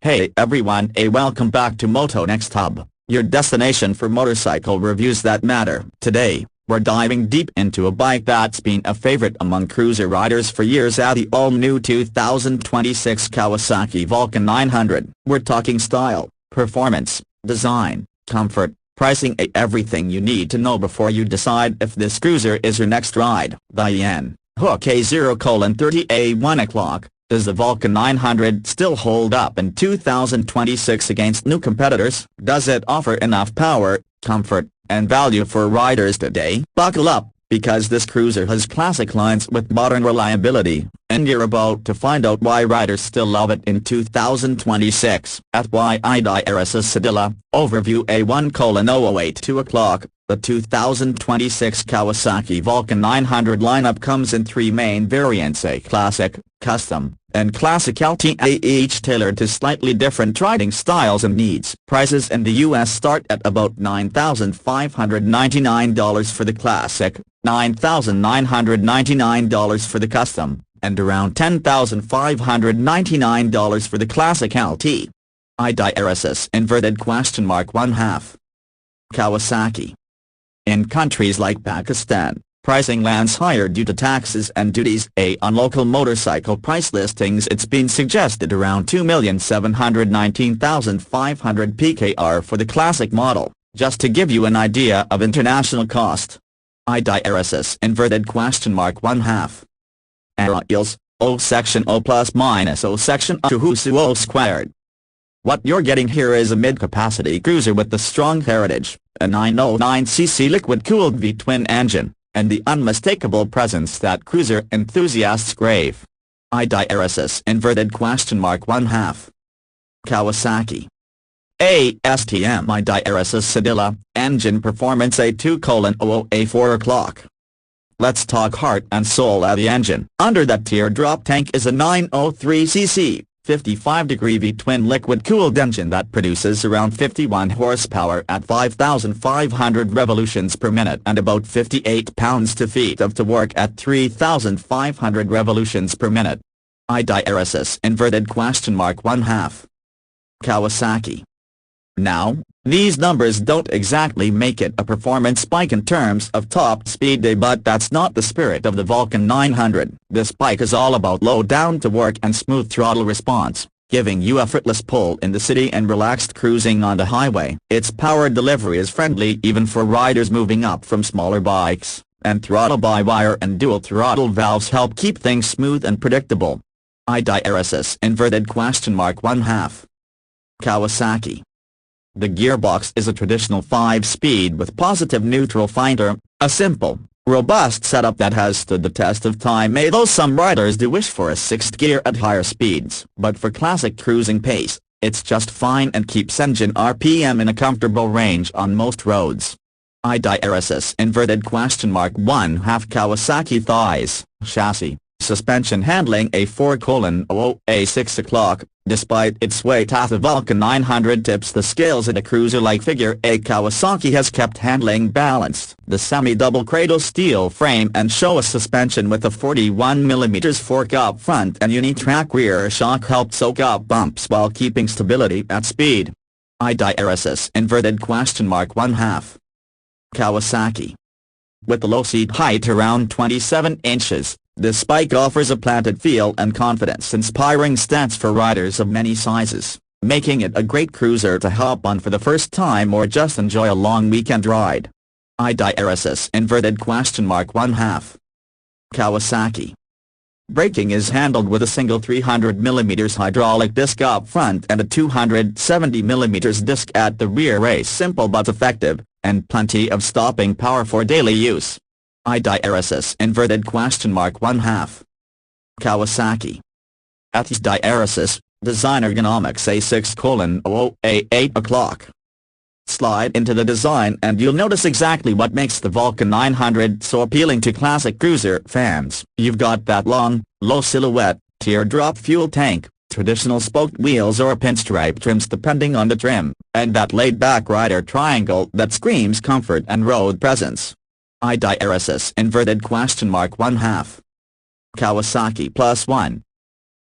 Hey everyone, welcome back to Moto Next Hub, your destination for motorcycle reviews that matter. Today, we're diving deep into a bike that's been a favorite among cruiser riders for years, the all-new 2026 Kawasaki Vulcan 900. We're talking style, performance, design, comfort, pricing, everything you need to know before you decide if this cruiser is your next ride. The Hook A0:30 1 o'clock. Does the Vulcan 900 still hold up in 2026 against new competitors? Does it offer enough power, comfort, and value for riders today? Buckle up, because this cruiser has classic lines with modern reliability, and you're about to find out why riders still love it in 2026. At YIDRS's Sedilla, Overview A1:008 2 o'clock. The 2026 Kawasaki Vulcan 900 lineup comes in three main variants: a Classic, Custom, and Classic LT, each tailored to slightly different riding styles and needs. Prices in the US start at about $9,599 for the Classic, $9,999 for the Custom, and around $10,599 for the Classic LT. IDRSS (1/2) Kawasaki. In countries like Pakistan, pricing lands higher due to taxes and duties. On local motorcycle price listings, it's been suggested around 2,719,500 PKR for the classic model, just to give you an idea of international cost. IDRSS (1/2) Aeroils, O section O plus minus O section Tuhusu O squared. What you're getting here is a mid-capacity cruiser with the strong heritage, a 909cc liquid-cooled V-twin engine, and the unmistakable presence that cruiser enthusiasts crave. IDRSS (1/2) Kawasaki. ASTM IDRSS Sedilla, engine performance A2:00 4 o'clock. Let's talk heart and soul of the engine. Under that teardrop tank is a 903cc, 55-degree V-twin liquid-cooled engine that produces around 51 horsepower at 5,500 revolutions per minute and about 58 pounds-feet of torque at 3,500 revolutions per minute. IDRSS (1/2) Kawasaki. Now, these numbers don't exactly make it a performance bike in terms of top speed, but that's not the spirit of the Vulcan 900. This bike is all about low-down torque and smooth throttle response, giving you effortless pull in the city and relaxed cruising on the highway. Its power delivery is friendly even for riders moving up from smaller bikes, and throttle-by-wire and dual throttle valves help keep things smooth and predictable. IDRSS (1/2) Kawasaki. The gearbox is a traditional 5-speed with positive neutral finder, a simple, robust setup that has stood the test of time, though some riders do wish for a 6th gear at higher speeds. But for classic cruising pace, it's just fine and keeps engine RPM in a comfortable range on most roads. IDRSS (1/2) Kawasaki thighs, chassis, suspension handling A4:00 6 o'clock. Despite its weight, the Vulcan 900 tips the scales at a cruiser-like figure. Kawasaki has kept handling balanced. The semi-double cradle steel frame and Showa suspension with a 41mm fork up front and uni-track rear shock helped soak up bumps while keeping stability at speed. IDRSS (1/2) Kawasaki. With the low seat height around 27 inches, this bike offers a planted feel and confidence-inspiring stance for riders of many sizes, making it a great cruiser to hop on for the first time or just enjoy a long weekend ride. IDRSS (1/2) Kawasaki. Braking is handled with a single 300mm hydraulic disc up front and a 270mm disc at the rear. Simple but effective, and plenty of stopping power for daily use. IDRSS (1/2) Kawasaki. At IDRSS, design ergonomics A6:00 8 o'clock. Slide into the design and you'll notice exactly what makes the Vulcan 900 so appealing to classic cruiser fans. You've got that long, low silhouette, teardrop fuel tank, traditional spoked wheels or pinstripe trims depending on the trim, and that laid-back rider triangle that screams comfort and road presence. IDRSS (1/2) Kawasaki +1.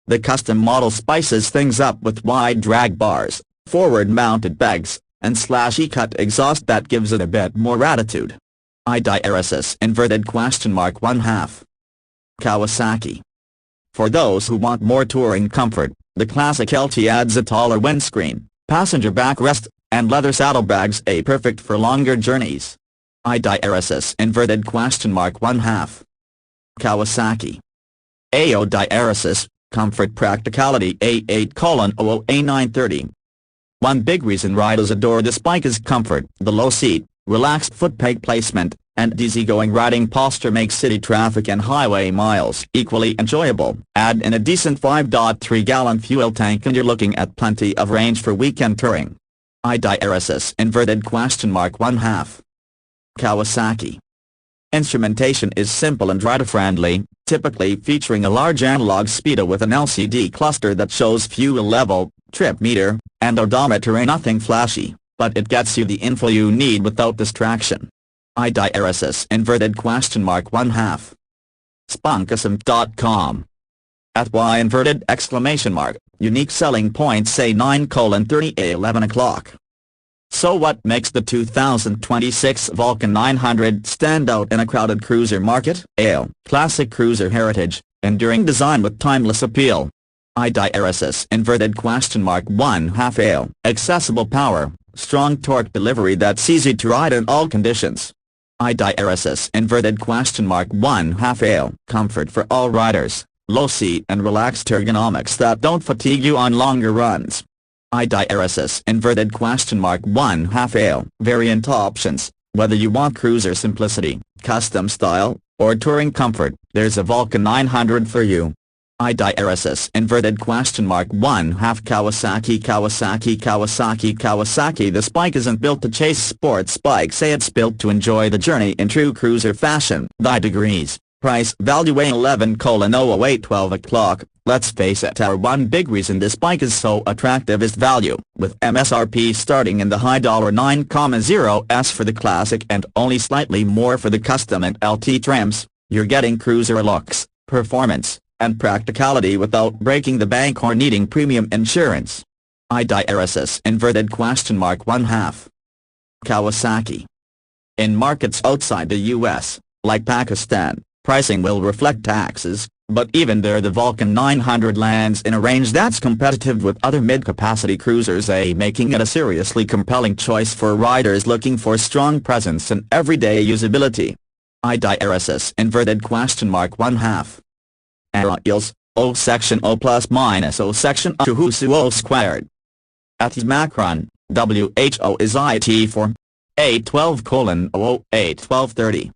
The custom model spices things up with wide drag bars, forward-mounted pegs, and slashy cut exhaust that gives it a bit more attitude. IDRSS inverted question mark 1/2. Kawasaki. For those who want more touring comfort, the classic LT adds a taller windscreen, passenger backrest, and leather saddlebags, perfect for longer journeys. IDRSS inverted question mark 1/2. Kawasaki. AODRSS, comfort practicality A8:00A930. One big reason riders adore this bike is comfort. The low seat, relaxed foot peg placement, and easygoing riding posture make city traffic and highway miles equally enjoyable. Add in a decent 5.3-gallon fuel tank and you're looking at plenty of range for weekend touring. IDRSS inverted question mark 1/2. Kawasaki. Instrumentation is simple and rider-friendly, typically featuring a large analog speedo with an LCD cluster that shows fuel level, trip meter, and odometer. Nothing flashy, but it gets you the info you need without distraction. IDRSS inverted question mark 1/2. Spunkism.com. At Y inverted exclamation mark, unique selling points say 9:30 o'clock. So what makes the 2026 Vulcan 900 stand out in a crowded cruiser market? Classic cruiser heritage, enduring design with timeless appeal. IDRSS inverted question mark 1/2. Accessible power, strong torque delivery that's easy to ride in all conditions. IDRSS inverted question mark 1/2. Comfort for all riders, low seat and relaxed ergonomics that don't fatigue you on longer runs. IDRSS inverted question mark 1/2. Variant options. Whether you want cruiser simplicity, custom style, or touring comfort, there's a Vulcan 900 for you. IDRSS inverted question mark 1/2. Kawasaki. This bike isn't built to chase sports bikes. It's built to enjoy the journey in true cruiser fashion. The degrees, price value A11:00A12 o'clock. Let's face it, our one big reason this bike is so attractive is value, with MSRP starting in the high $9,000s for the classic and only slightly more for the custom and LT trims. You're getting cruiser looks, performance, and practicality without breaking the bank or needing premium insurance. IDRSS inverted question mark 1/2. Kawasaki. In markets outside the US, like Pakistan, pricing will reflect taxes, but even there the Vulcan 900 lands in a range that's competitive with other mid-capacity cruisers, making it a seriously compelling choice for riders looking for strong presence and everyday usability. IDRSS inverted question mark 1/2. Aeroils, O section O plus minus O section O to Husu O squared. At Macron, WHO is IT for A12:00A1230.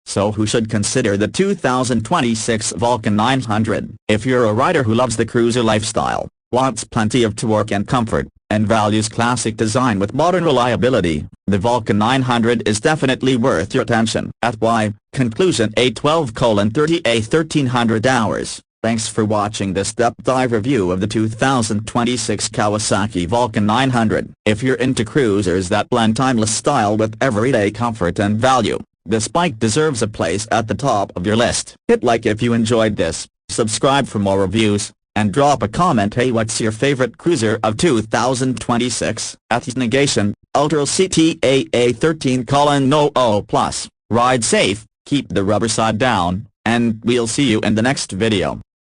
So who should consider the 2026 Vulcan 900? If you're a rider who loves the cruiser lifestyle, wants plenty of torque and comfort, and values classic design with modern reliability, the Vulcan 900 is definitely worth your attention. At Y, conclusion A12:30A1300 Thanks for watching this depth dive review of the 2026 Kawasaki Vulcan 900. If you're into cruisers that blend timeless style with everyday comfort and value, this bike deserves a place at the top of your list. Hit like if you enjoyed this, subscribe for more reviews, and drop a comment. Hey, what's your favorite cruiser of 2026? At Negation, Ultra CTA 13:00+. Ride safe, keep the rubber side down, and we'll see you in the next video.